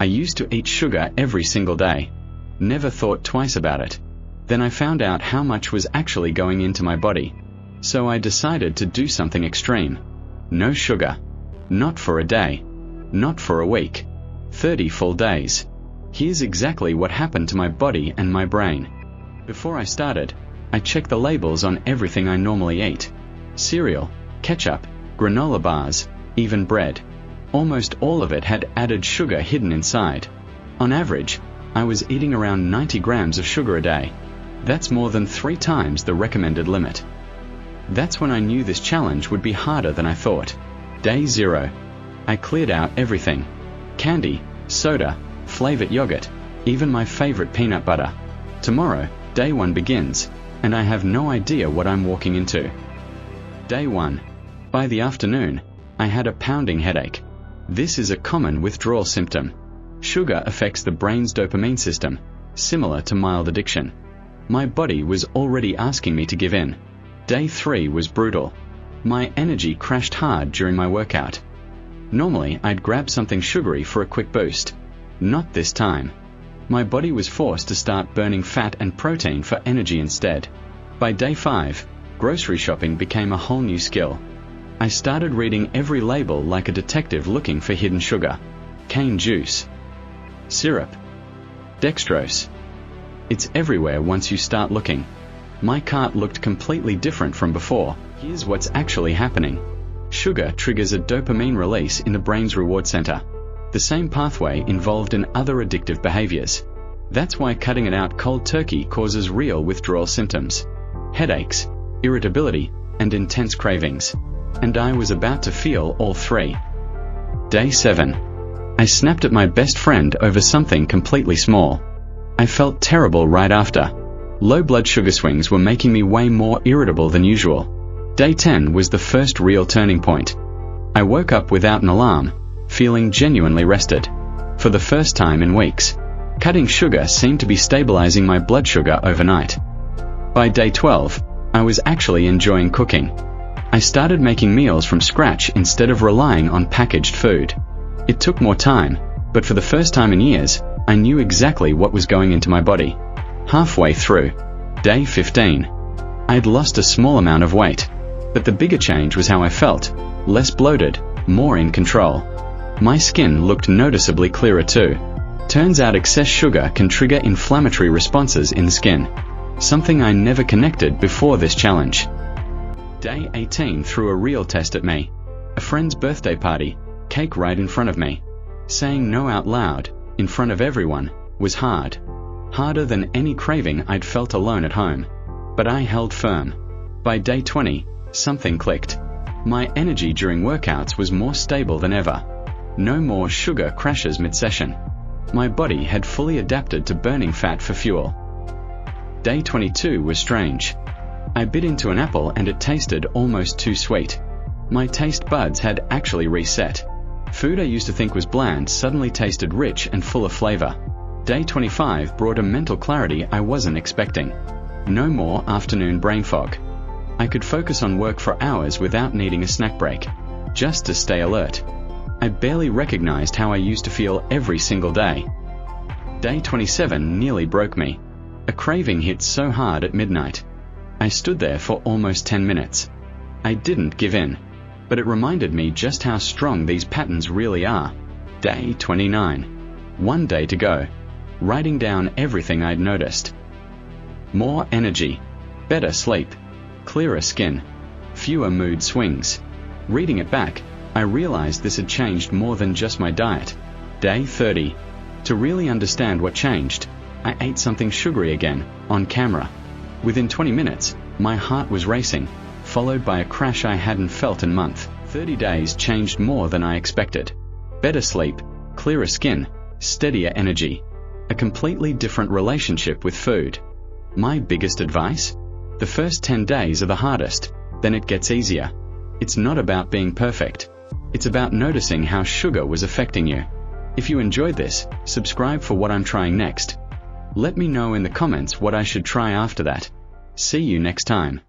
I used to eat sugar every single day. Never thought twice about it. Then I found out how much was actually going into my body. So I decided to do something extreme. No sugar. Not for a day. Not for a week. 30 full days. Here's exactly what happened to my body and my brain. Before I started, I checked the labels on everything I normally eat. Cereal, ketchup, granola bars, even bread. Almost all of it had added sugar hidden inside. On average, I was eating around 90 grams of sugar a day. That's more than 3 times the recommended limit. That's when I knew this challenge would be harder than I thought. Day 0. I cleared out everything. Candy, soda, flavored yogurt, even my favorite peanut butter. Tomorrow, day 1 begins, and I have no idea what I'm walking into. Day 1. By the afternoon, I had a pounding headache. This is a common withdrawal symptom. Sugar affects the brain's dopamine system, similar to mild addiction. My body was already asking me to give in. Day 3 was brutal. My energy crashed hard during my workout. Normally, I'd grab something sugary for a quick boost. Not this time. My body was forced to start burning fat and protein for energy instead. By day 5, grocery shopping became a whole new skill. I started reading every label like a detective looking for hidden sugar. Cane juice. Syrup. Dextrose. It's everywhere once you start looking. My cart looked completely different from before. Here's what's actually happening. Sugar triggers a dopamine release in the brain's reward center. The same pathway involved in other addictive behaviors. That's why cutting it out cold turkey causes real withdrawal symptoms. Headaches, irritability, and intense cravings. And I was about to feel all 3. Day 7. I snapped at my best friend over something completely small. I felt terrible right after. Low blood sugar swings were making me way more irritable than usual. Day 10 was the first real turning point. I woke up without an alarm, feeling genuinely rested. For the first time in weeks, cutting sugar seemed to be stabilizing my blood sugar overnight. By day 12, I was actually enjoying cooking. I started making meals from scratch instead of relying on packaged food. It took more time, but for the first time in years, I knew exactly what was going into my body. Halfway through, day 15, I'd lost a small amount of weight, but the bigger change was how I felt, less bloated, more in control. My skin looked noticeably clearer too. Turns out excess sugar can trigger inflammatory responses in the skin, something I never connected before this challenge. Day 18 threw a real test at me. A friend's birthday party, cake right in front of me. Saying no out loud, in front of everyone, was hard. Harder than any craving I'd felt alone at home. But I held firm. By day 20, something clicked. My energy during workouts was more stable than ever. No more sugar crashes mid-session. My body had fully adapted to burning fat for fuel. Day 22 was strange. I bit into an apple and it tasted almost too sweet. My taste buds had actually reset. Food I used to think was bland suddenly tasted rich and full of flavor. Day 25 brought a mental clarity I wasn't expecting. No more afternoon brain fog. I could focus on work for hours without needing a snack break, just to stay alert. I barely recognized how I used to feel every single day. Day 27 nearly broke me. A craving hit so hard at midnight. I stood there for almost 10 minutes. I didn't give in, but it reminded me just how strong these patterns really are. Day 29. 1 day to go. Writing down everything I'd noticed. More energy, better sleep, clearer skin, fewer mood swings. Reading it back, I realized this had changed more than just my diet. Day 30. To really understand what changed, I ate something sugary again, on camera. Within 20 minutes, my heart was racing, followed by a crash I hadn't felt in months. 30 days changed more than I expected. Better sleep, clearer skin, steadier energy. A completely different relationship with food. My biggest advice? The first 10 days are the hardest, then it gets easier. It's not about being perfect. It's about noticing how sugar was affecting you. If you enjoyed this, subscribe for what I'm trying next. Let me know in the comments what I should try after that. See you next time.